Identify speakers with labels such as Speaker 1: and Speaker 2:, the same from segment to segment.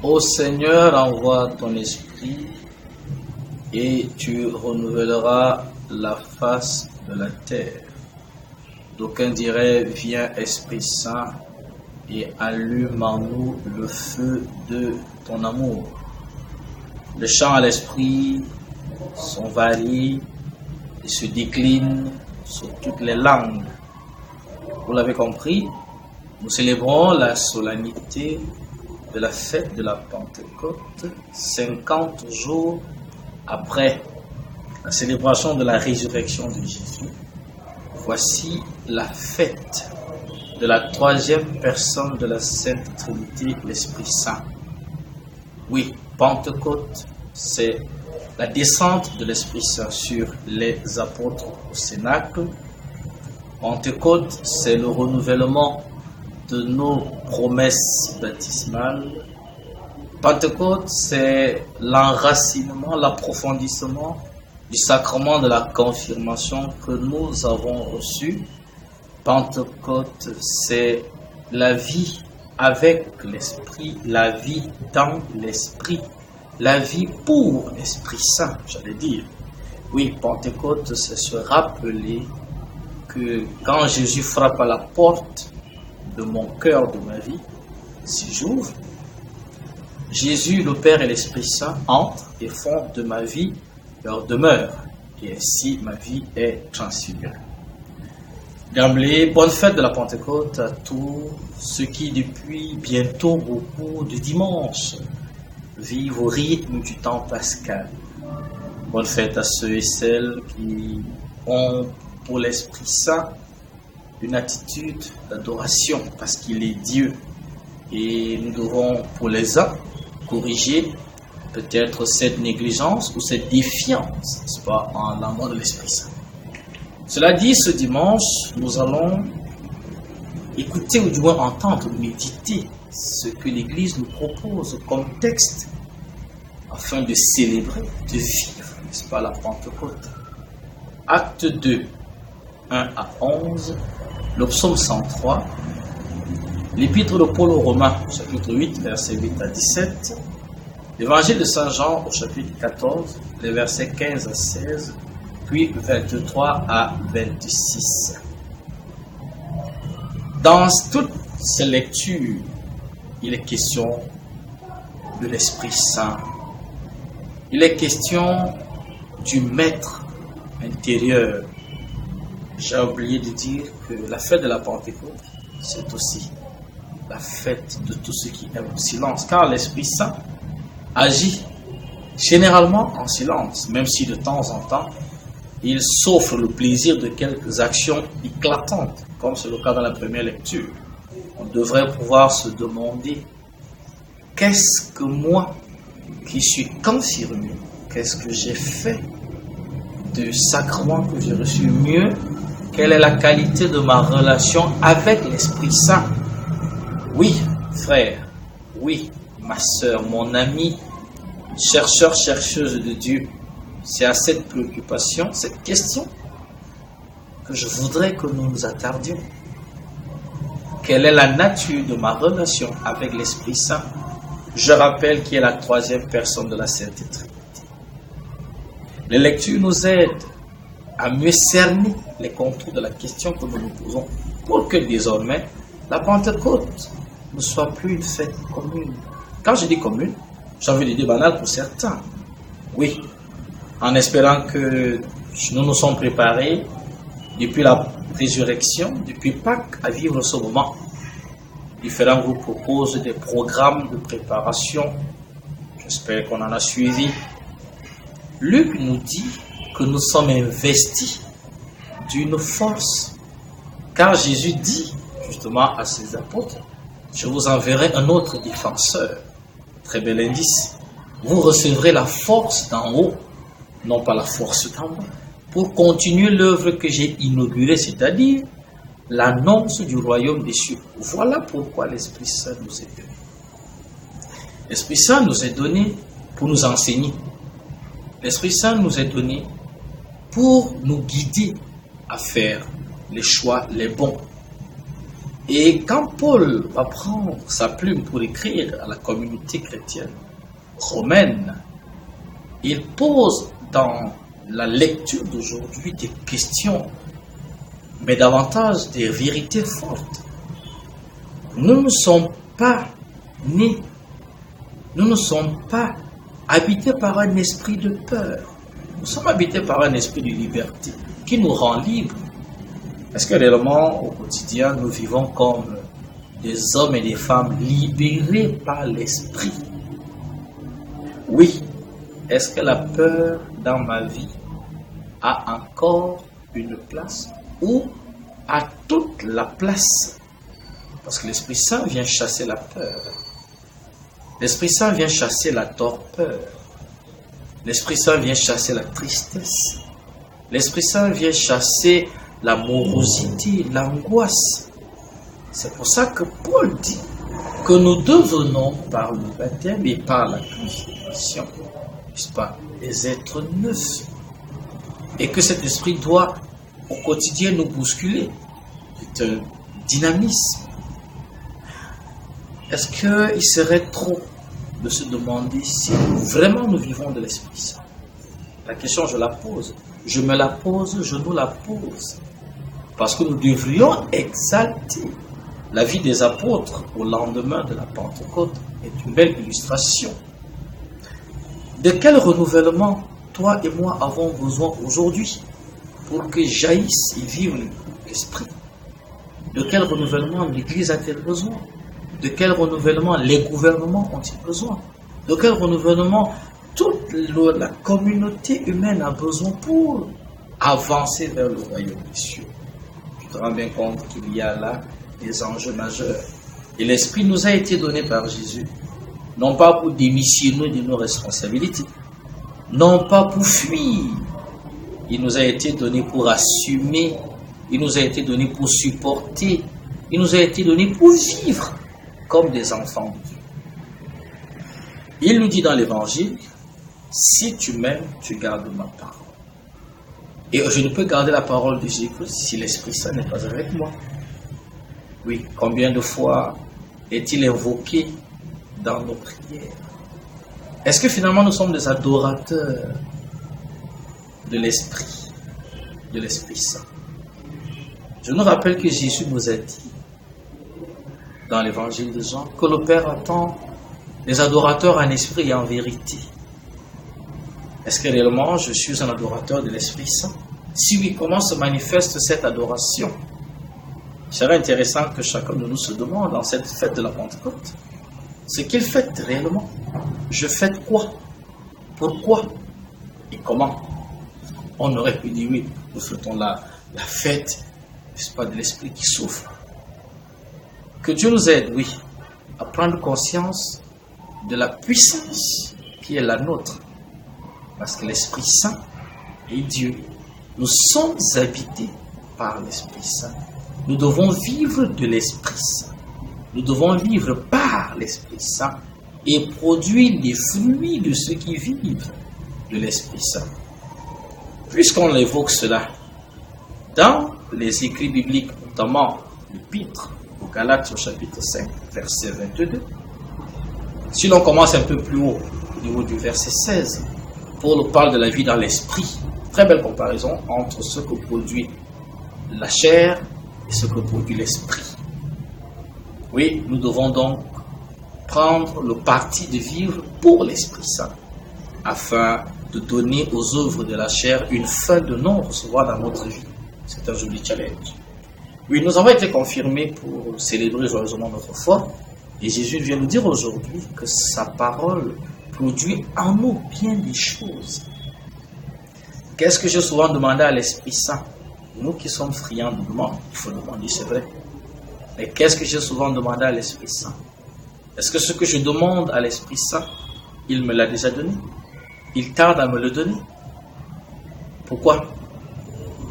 Speaker 1: Ô Seigneur, envoie ton esprit et tu renouvelleras la face de la terre. D'aucuns diraient, viens Esprit Saint et allume en nous le feu de ton amour. Les chants à l'esprit sont variés et se déclinent sur toutes les langues. Vous l'avez compris, nous célébrons la solennité de la fête de la Pentecôte, 50 jours après la célébration de la résurrection de Jésus. Voici la fête de la troisième personne de la Sainte Trinité, l'Esprit Saint. Oui, Pentecôte, c'est la descente de l'Esprit Saint sur les apôtres au Cénacle. Pentecôte, c'est le renouvellement de nos promesses baptismales. Pentecôte, c'est l'enracinement, l'approfondissement du sacrement de la confirmation que nous avons reçu. Pentecôte, c'est la vie avec l'Esprit, la vie dans l'Esprit, la vie pour l'Esprit Saint, j'allais dire. Oui, Pentecôte, c'est se rappeler que quand Jésus frappe à la porte de mon cœur, de ma vie, si j'ouvre, Jésus, le Père et l'Esprit Saint entrent et font de ma vie leur demeure. Et ainsi, ma vie est transfigurée. D'emblée, bonne fête de la Pentecôte à tous ceux qui, depuis bientôt beaucoup de dimanches, vivent au rythme du temps pascal. Bonne fête à ceux et celles qui ont pour l'Esprit Saint une attitude d'adoration parce qu'il est Dieu. Et nous devons, pour les uns, corriger peut-être cette négligence ou cette défiance, n'est-ce pas, en l'amour de l'Esprit Saint. Cela dit, ce dimanche, nous allons écouter ou du moins entendre, méditer ce que l'Église nous propose comme texte afin de célébrer, de vivre, n'est-ce pas, la Pentecôte. Acte 2, 1 à 11, le psaume 103, l'épître de Paul aux Romains, chapitre 8, versets 8 à 17, l'évangile de Saint Jean au chapitre 14, les versets 15 à 16, puis 23 à 26. Dans toutes ces lectures, il est question de l'Esprit Saint. Il est question du Maître intérieur. J'ai oublié de dire que la fête de la Pentecôte, c'est aussi la fête de tous ceux qui aiment le silence, car l'Esprit Saint agit généralement en silence, même si de temps en temps, il s'offre le plaisir de quelques actions éclatantes, comme c'est le cas dans la première lecture. On devrait pouvoir se demander, qu'est-ce que moi, qui suis confirmé, qu'est-ce que j'ai fait de sacrement que j'ai reçu mieux, quelle est la qualité de ma relation avec l'Esprit Saint? Oui, frère, oui, ma sœur, mon ami, chercheur, chercheuse de Dieu, c'est à cette préoccupation, cette question, que je voudrais que nous nous attardions. Quelle est la nature de ma relation avec l'Esprit Saint? Je rappelle qu'il est la troisième personne de la Sainte Trinité. Les lectures nous aident à mieux cerner les contours de la question que nous nous posons, pour que désormais, la Pentecôte ne soit plus une fête commune. Quand je dis commune, j'ai envie de dire banale pour certains. Oui, en espérant que nous nous sommes préparés depuis la résurrection, depuis Pâques, à vivre ce moment. Différents groupes proposent des programmes de préparation. J'espère qu'on en a suivi. Luc nous dit que nous sommes investis d'une force. Car Jésus dit justement à ses apôtres, je vous enverrai un autre défenseur. Très bel indice. Vous recevrez la force d'en haut, non pas la force d'en bas, pour continuer l'œuvre que j'ai inaugurée, c'est-à-dire l'annonce du royaume des cieux. Voilà pourquoi l'Esprit Saint nous est donné. L'Esprit Saint nous est donné pour nous enseigner. L'Esprit Saint nous est donné pour nous guider à faire les choix les bons. Et quand Paul va prendre sa plume pour écrire à la communauté chrétienne romaine, il pose dans la lecture d'aujourd'hui des questions, mais davantage des vérités fortes. Nous ne sommes pas nés, nous ne sommes pas habités par un esprit de peur. Nous sommes habités par un esprit de liberté qui nous rend libres. Est-ce que réellement, au quotidien, nous vivons comme des hommes et des femmes libérés par l'esprit? Oui. Est-ce que la peur dans ma vie a encore une place ou a toute la place? Parce que l'Esprit Saint vient chasser la peur. L'Esprit Saint vient chasser la torpeur. L'Esprit Saint vient chasser la tristesse. L'Esprit Saint vient chasser la morosité, l'angoisse. C'est pour ça que Paul dit que nous devenons par le baptême et par la purification, n'est-ce pas, des êtres neufs. Et que cet esprit doit au quotidien nous bousculer. C'est un dynamisme. Est-ce qu'il serait trop de se demander si vraiment nous vivons de l'Esprit Saint? La question, je la pose. Je me la pose, je nous la pose. Parce que nous devrions exalter la vie des apôtres au lendemain de la Pentecôte est une belle illustration. De quel renouvellement toi et moi avons besoin aujourd'hui pour que jaillisse et vive l'Esprit? De quel renouvellement l'Église a-t-elle besoin? De quel renouvellement les gouvernements ont-ils besoin? De quel renouvellement toute la communauté humaine a besoin pour avancer vers le royaume des cieux? Tu te rends bien compte qu'il y a là des enjeux majeurs. Et l'Esprit nous a été donné par Jésus, non pas pour démissionner de nos responsabilités, non pas pour fuir. Il nous a été donné pour assumer, il nous a été donné pour supporter, il nous a été donné pour vivre comme des enfants de Dieu. Il nous dit dans l'Évangile, si tu m'aimes, tu gardes ma parole. Et je ne peux garder la parole de Jésus si l'Esprit Saint n'est pas avec moi. Oui, combien de fois est-il invoqué dans nos prières? Est-ce que finalement nous sommes des adorateurs de l'Esprit Saint? Je nous rappelle que Jésus nous a dit dans l'évangile de Jean que le Père attend des adorateurs en esprit et en vérité. Est-ce que réellement je suis un adorateur de l'Esprit Saint? Si oui, comment se manifeste cette adoration? Il serait intéressant que chacun de nous se demande dans cette fête de la Pentecôte ce qu'il fête réellement. Je fête quoi? Pourquoi? Et comment? On aurait pu dire oui, nous fêtons la fête, n'est-ce pas, de l'Esprit qui souffre. Que Dieu nous aide, oui, à prendre conscience de la puissance qui est la nôtre. Parce que l'Esprit Saint est Dieu. Nous sommes habités par l'Esprit Saint. Nous devons vivre de l'Esprit Saint. Nous devons vivre par l'Esprit Saint et produire les fruits de ceux qui vivent de l'Esprit Saint. Puisqu'on évoque cela, dans les écrits bibliques, notamment l'Épître aux Galates au chapitre 5, verset 22, si l'on commence un peu plus haut, au niveau du verset 16, Paul parle de la vie dans l'Esprit. Très belle comparaison entre ce que produit la chair et ce que produit l'Esprit. Oui, nous devons donc prendre le parti de vivre pour l'Esprit Saint, afin de donner aux œuvres de la chair une fin de non-recevoir dans notre vie. C'est un joli challenge. Oui, nous avons été confirmés pour célébrer joyeusement notre foi, et Jésus vient nous dire aujourd'hui que sa parole produit en nous bien des choses. Qu'est-ce que j'ai souvent demandé à l'Esprit Saint? Nous qui sommes friands de demande, il faut demander, c'est vrai. Mais qu'est-ce que j'ai souvent demandé à l'Esprit Saint? Est-ce que ce que je demande à l'Esprit Saint, il me l'a déjà donné? Il tarde à me le donner? Pourquoi?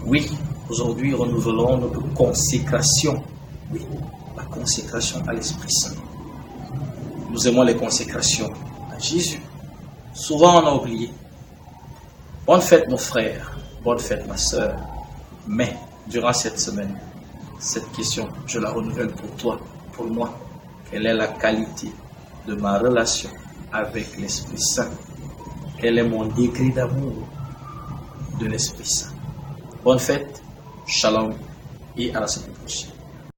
Speaker 1: Oui, aujourd'hui, renouvelons notre consécration. Oui, la consécration à l'Esprit Saint. Nous aimons les consécrations à Jésus. Souvent, on a oublié. Bonne fête, mon frère. Bonne fête, ma soeur. Mais, durant cette semaine, cette question, je la renouvelle pour toi, pour moi. Quelle est la qualité de ma relation avec l'Esprit Saint? Quel est mon degré d'amour de l'Esprit Saint? Bonne fête, shalom et à la semaine prochaine.